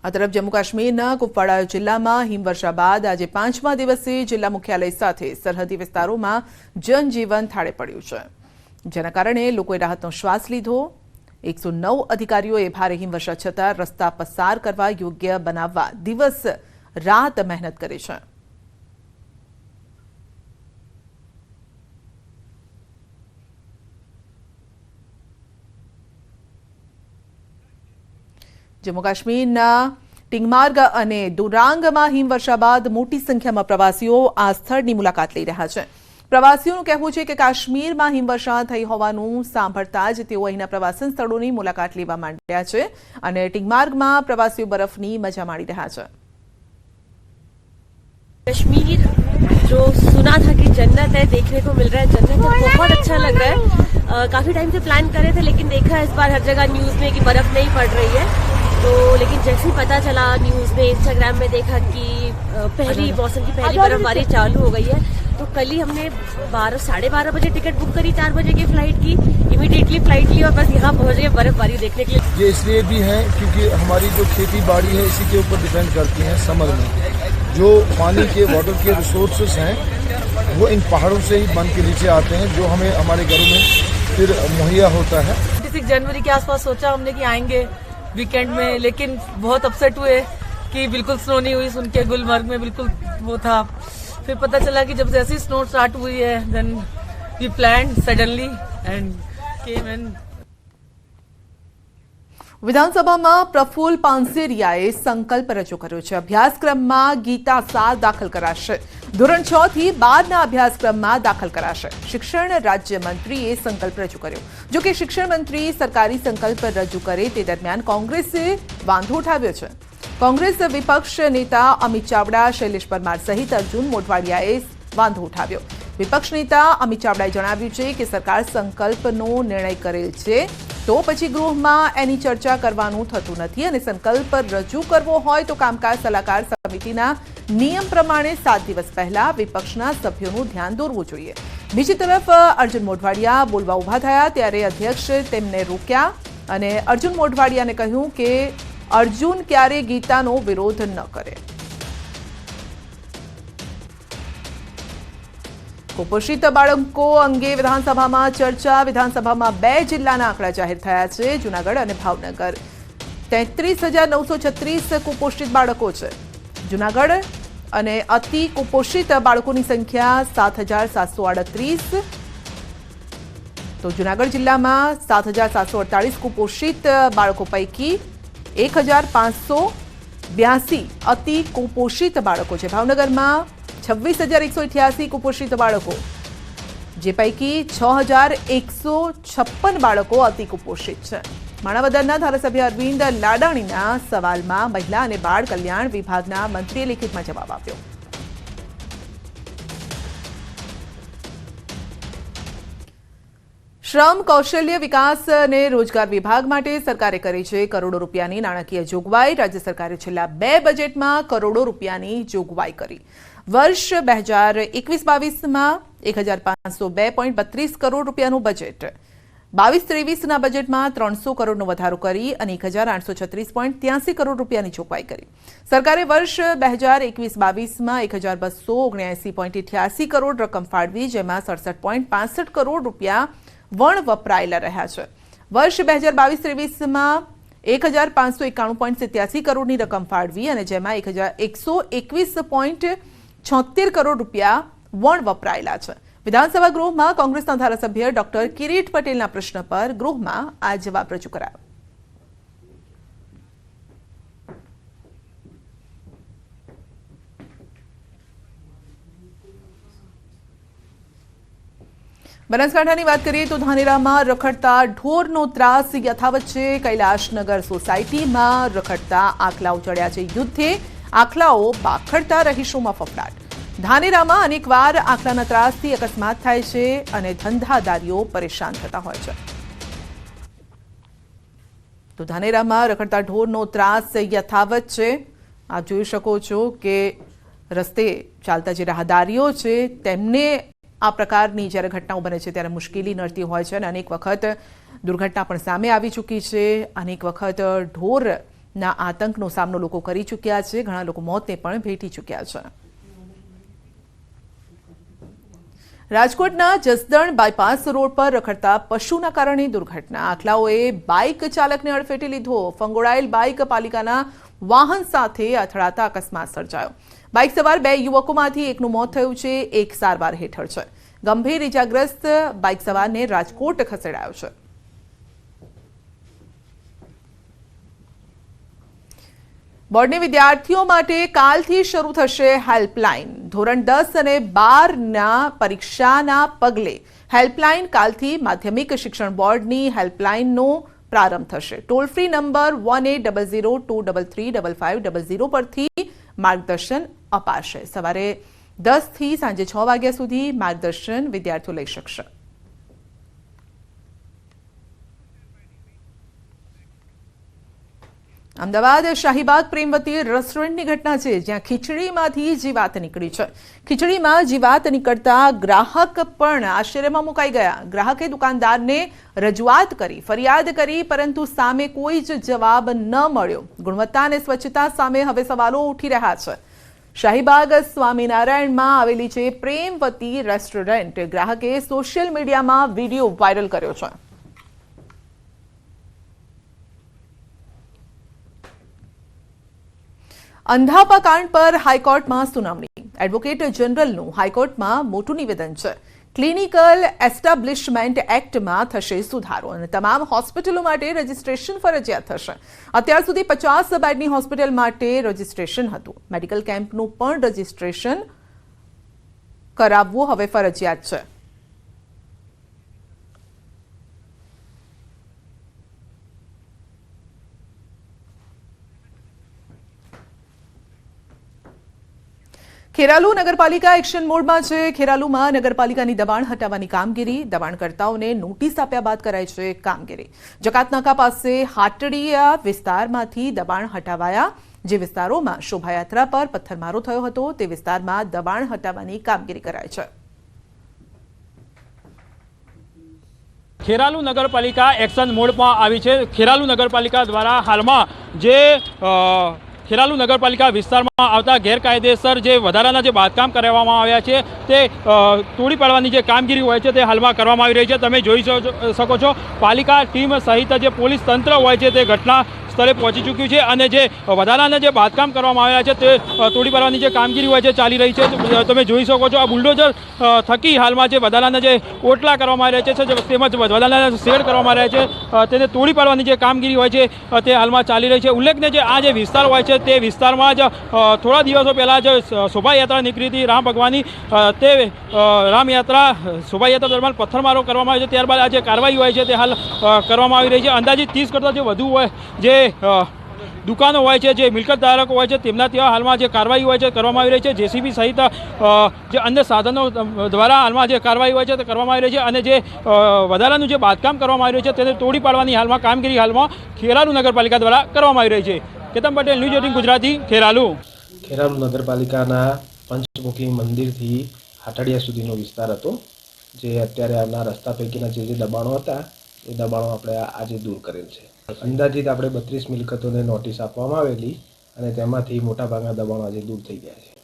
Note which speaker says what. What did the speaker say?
Speaker 1: આ તરફ જમ્મુ કાશ્મીરના કુપવાડા જિલ્લામાં હિમવર્ષા બાદ આજે 5મા દિવસે જિલ્લા મુખ્યાલય સાથે સરહદી વિસ્તારોમાં જનજીવન થાળે પડ્યું છે, જેના કારણે લોકોએ રાહતનો શ્વાસ લીધો। 109 અધિકારીઓએ ભારે હિમવર્ષા છતાં રસ્તા પસાર કરવા યોગ્ય બનાવવા દિવસ રાત મહેનત કરી છે। जम्मू काश्मीरना टिंगमार्ग અને દુરાંગમાં હિમવર્ષા બાદ મોટી સંખ્યામાં પ્રવાસીઓ આ સ્થળની મુલાકાત લઈ રહ્યા છે। પ્રવાસીઓનું કહેવું છે કે કાશ્મીરમાં હિમવર્ષા થઈ હોવાનું સાંભળતા જ તેઓ અહીંના પ્રવાસન સ્થળોની મુલાકાત લેવા માંડ્યા છે અને ટિંગમાર્ગમાં પ્રવાસીઓ બરફની મજા માણી રહ્યા છે।
Speaker 2: कश्मीर जो सुना था कि जन्नत है, देखने को मिल रहा है जन्नत, तो बहुत अच्छा लग रहा है। काफी टाइम से प्लान करे थे, लेकिन देखा इस बार हर जगह न्यूज में कि बर्फ नहीं पड़ रही है, तो लेकिन जैसे ही पता चला न्यूज में, इंस्टाग्राम में देखा कि पहली मौसम की पहली बर्फबारी चालू हो गई है, तो कल ही हमने 12-12:30 बजे टिकट बुक करी 4 बजे की फ्लाइट की, इमीडिएटली फ्लाइट ली और बस यहाँ पहुंच गए बर्फबारी देखने के लिए।
Speaker 3: ये इसलिए भी है क्योंकि हमारी जो खेती बाड़ी है इसी के ऊपर डिपेंड करती है। समर में जो पानी के वाटर के रिसोर्सेस हैं वो इन पहाड़ों से ही बन के नीचे आते हैं, जो हमें हमारे घरों में फिर मुहैया होता है।
Speaker 4: 26 जनवरी के आसपास सोचा हमने कि आएंगे वीकेंड में, लेकिन बहुत अपसेट हुए कि बिल्कुल स्नो नहीं हुई। सुन के गुलमर्ग में बिल्कुल वो था, फिर पता चला कि जब जैसी स्नो स्टार्ट हुई है then we planned suddenly and came and.
Speaker 1: વિધાનસભામાં પ્રફુલ્લ પાનસેરિયાએ સંકલ્પ રજૂ કર્યો છે। અભ્યાસક્રમમાં ગીતા 7 દાખલ કરાશે। ધોરણ 6 થી 12ના અભ્યાસક્રમમાં દાખલ કરાશે। શિક્ષણ રાજ્યમંત્રીએ સંકલ્પ રજૂ કર્યો। જો કે શિક્ષણ મંત્રી સરકારી સંકલ્પ રજૂ કરે તે દરમિયાન કોંગ્રેસે વાંધો ઉઠાવ્યો છે। કોંગ્રેસ વિપક્ષ નેતા અમિત ચાવડા, શૈલેષ પરમાર સહિત અર્જુન મોઢવાડિયાએ વાંધો ઉઠાવ્યો। વિપક્ષ નેતા અમિત ચાવડાએ જણાવ્યું છે કે સરકાર સંકલ્પનો નિર્ણય કરેલ છે, તો પછી ગૃહમાં એની ચર્ચા કરવાનું થતું નથી અને સંકલ્પ રજૂ કરવો હોય તો કામકાજ સલાહકાર સમિતિના નિયમ પ્રમાણે 7 દિવસ પહેલા વિપક્ષના સભ્યોનું ધ્યાન દોરવું જોઈએ। બીજી તરફ અર્જુન મોઢવાડિયા બોલવા ઊભા થયા ત્યારે અધ્યક્ષ તેમને રોક્યા અને અર્જુન મોઢવાડિયાને કહ્યું કે અર્જુન ક્યારે ગીતાનો વિરોધ ન કરે। કુપોષિત બાળકો અંગે વિધાનસભામાં ચર્ચા। વિધાનસભામાં 2 જિલ્લાના આંકડા જાહેર થયા છે, જૂનાગઢ અને ભાવનગર। 33,936 કુપોષિત બાળકો છે। જૂનાગઢ અને અતિ કુપોષિત બાળકોની સંખ્યા 7,738। તો જૂનાગઢ જિલ્લામાં 7,748 કુપોષિત બાળકો પૈકી 1,582 અતિ કુપોષિત બાળકો છે। ભાવનગરમાં 26,188 કુપોષિત બાળકો, જે પૈકી 6,156 બાળકો અતિ કુપોષિત છે। માણાવદરના ધારાસભ્ય અરવિંદ લાડાણીના સવાલમાં મહિલા અને બાળ કલ્યાણ વિભાગના મંત્રીએ લેખિતમાં જવાબ આપ્યો। શ્રમ કૌશલ્ય વિકાસ અને રોજગાર વિભાગ માટે સરકારે કરી છે કરોડો રૂપિયાની નાણાકીય જોગવાઈ। રાજ્ય સરકારે છેલ્લા 2 બજેટમાં કરોડો રૂપિયાની જોગવાઈ કરી। વર્ષ 2021-22માં 1,502.32 કરોડ રૂપિયાનું બજેટ, 22-23ના બજેટમાં 300 કરોડનો વધારો કરી અને 1,836.83 કરોડ રૂપિયાની જોગવાઈ કરી। સરકારે વર્ષ 2021-22માં 1,279.88 કરોડ રકમ ફાળવી, જેમાં 67.65 કરોડ રૂપિયા વણ વપરાયેલા રહ્યા છે। વર્ષ 2022-23માં 1,591.87 કરોડની રકમ ફાળવી અને જેમાં 1,121.76 કરોડ રૂપિયા વણ વપરાયેલા છે। વિધાનસભા ગૃહમાં કોંગ્રેસના ધારાસભ્ય ડોક્ટર કિરીટ પટેલના પ્રશ્ન પર ગૃહમાં આ જવાબ રજૂ કરાયો। બનાસકાંઠાની વાત કરીએ તો ધાનેરામાં રખડતા ઢોરનો ત્રાસ યથાવત છે। કૈલાશનગર સોસાયટીમાં રખડતા આખલાઓ ચડ્યા છે યુદ્ધે। આખલાઓ બાખડતા રહીશોમાં ફફડાટ। ધાનેરામાં અનેકવાર આખલાના ત્રાસથી અકસ્માત થાય છે અને ધંધાદારીઓ પરેશાન થતા હોય છે। તો ધાનેરામાં રખડતા ઢોરનો ત્રાસ યથાવત છે। આપ જોઈ શકો છો કે રસ્તે ચાલતા જે રાહદારીઓ છે તેમને આ પ્રકારની જ્યારે ઘટનાઓ બને છે ત્યારે મુશ્કેલી નડતી હોય છે અને અનેક વખત દુર્ઘટના પણ સામે આવી ચૂકી છે। અનેક વખત ઢોર ના આતંકનો સામનો લોકો કરી ચૂક્યા છે. ઘણા લોકો મોતને પણ ભેટી ચૂક્યા છે. રાજકોટના જસદણ બાયપાસ રોડ પર રખડતા પશુના કારણે દુર્ઘટના. આખલાઓએ બાઇક ચાલકને અડફેટે લીધો. ફંગોળાયેલ બાઇક પાલિકાના વાહન સાથે અથડાતા અકસ્માત સર્જાયો. બાઇક સવાર 2 યુવકોમાંથી એકનું મોત થયું છે, એક સારવાર હેઠળ છે. ગંભીર ઇજાગ્રસ્ત બાઇક સવારને રાજકોટ ખસેડાયો છે. બોર્ડની વિદ્યાર્થીઓ માટે કાલથી શરૂ થશે હેલ્પલાઇન. ધોરણ 10 અને 12ના પરીક્ષાના પગલે હેલ્પલાઇન કાલથી માધ્યમિક શિક્ષણ બોર્ડની હેલ્પલાઇનનો પ્રારંભ થશે. ટોલ ફ્રી નંબર 1800233550 પરથી માર્ગદર્શન અપાશે. સવારે 10 થી સાંજે 6 વાગ્યા સુધી માર્ગદર્શન વિદ્યાર્થીઓ લઈ શકશે. અમદાવાદ શાહીબાગ પ્રેમવતી રેસ્ટોરન્ટની ઘટના છે, જ્યાં ખીચડીમાંથી જીવાત નીકળી છે. ખીચડીમાં જીવાત નીકળતા ગ્રાહક પણ આશ્ચર્યમાં મુકાઈ ગયા. ગ્રાહકે દુકાનદારને રજૂઆત કરી, ફરિયાદ કરી, પરંતુ સામે કોઈ જ જવાબ ન મળ્યો. ગુણવત્તા અને સ્વચ્છતા સામે હવે સવાલો ઉઠી રહ્યા છે. શાહીબાગ સ્વામિનારાયણમાં આવેલી છે પ્રેમવતી રેસ્ટોરન્ટ. ગ્રાહકે સોશિયલ મીડિયામાં વિડીયો વાયરલ કર્યો છે. અંધાપા કાંડ પર હાઈકોર્ટમાં સુનાવણી. એડવોકેટ જનરલનું હાઈકોર્ટમાં મોટું નિવેદન છે. ક્લિનિકલ એસ્ટાબ્લિશમેન્ટ એક્ટમાં થશે સુધારો અને તમામ હોસ્પિટલો માટે રજીસ્ટ્રેશન ફરજિયાત થશે. અત્યાર સુધી 50 બેડની હોસ્પિટલ માટે રજીસ્ટ્રેશન હતું. મેડિકલ કેમ્પનું પણ રજીસ્ટ્રેશન કરાવવું હવે ફરજિયાત છે. ખેરાલુ નગરપાલિકા એક્શન મોડમાં છે. ખેરાલુમાં નગરપાલિકાની દબાણ હટાવવાની કામગીરી. દબાણકર્તાઓને નોટિસ આપ્યા બાદ કરાય છે કામગીરી. જકાતનાકા પાસે હાટડીયા વિસ્તારમાંથી દબાણ હટાવાયા. જે વિસ્તારોમાં શોભાયાત્રા પર પથ્થરમારો થયો હતો તે વિસ્તારમાં દબાણ હટાવવાની કામગીરી કરાય છે.
Speaker 5: ખેરાલુ નગરપાલિકા એક્શન મોડમાં આવી છે. ખેરાલુ નગરપાલિકા દ્વારા હાલમાં જે ખેરાલુ નગરપાલિકા વિસ્તારમાં આવતા ગેરકાયદેસર જે વધારાના જે બાંધકામ કરવામાં આવ્યા છે તે તોડી પાડવાની જે કામગીરી હોય છે તે હાલમાં કરવામાં આવી રહી છે. તમે જોઈ શકો છો પાલિકા ટીમ સહિત જે પોલીસ તંત્ર હોય છે તે ઘટના સ્થળે પહોંચી ચૂક્યું છે અને જે વધારાના જે બાંધકામ કરવામાં આવ્યા છે તે તોડી પાડવાની જે કામગીરી હોય છે ચાલી રહી છે. તમે જોઈ શકો છો આ બુલડોઝર થકી હાલમાં જે વધારાના જે ઓટલા કરવામાં આવ્યા છે તેમજ વધારાના શેડ કરવામાં આવ્યા છે તેને તોડી પાડવાની જે કામગીરી હોય છે તે હાલમાં ચાલી રહી છે. ઉલ્લેખનીય જે આ જે વિસ્તાર હોય છે તે વિસ્તારમાં જ થોડા દિવસો પહેલાં જ શોભાયાત્રા નીકળી હતી રામ ભગવાનની. તે રામયાત્રા શોભાયાત્રા દરમિયાન પથ્થરમારો કરવામાં આવ્યો છે. ત્યારબાદ આ જે કાર્યવાહી હોય છે તે હાલ કરવામાં આવી રહી છે. અંદાજિત 30 કરતાં જે વધુ હોય જે દુકાનો હોય છે, જે મિલકત ધારકો હોય છે તેમના ત્યાં હાલમાં જે કાર્યવાહી હોય છે કરવામાં આવી રહી છે. જેસીબી સહિત જે અન્ય સાધનો દ્વારા હાલમાં જે કાર્યવાહી હોય છે તે કરવામાં આવી રહી છે અને જે વધારાનું જે બાંધકામ કરવામાં આવી રહ્યું છે તેને તોડી પાડવાની હાલમાં કામગીરી હાલમાં ખેરાલુ નગરપાલિકા દ્વારા કરવામાં આવી રહી છે. કેતન પટેલ, ન્યૂઝ 18 ગુજરાતી, ખેરાલુ.
Speaker 6: ખેરાલુ નગરપાલિકાના પંચમુખી મંદિરથી હાટડિયા સુધીનો વિસ્તાર હતો, જે અત્યારે આના રસ્તા પૈકીના જે દબાણો હતા એ દબાણો આપણે આજે દૂર કરેલ છે. અંદાજિત આપણે 32 મિલકતોને નોટિસ આપવામાં આવેલી અને તેમાંથી મોટાભાગના દબાણો આજે દૂર થઈ ગયા છે.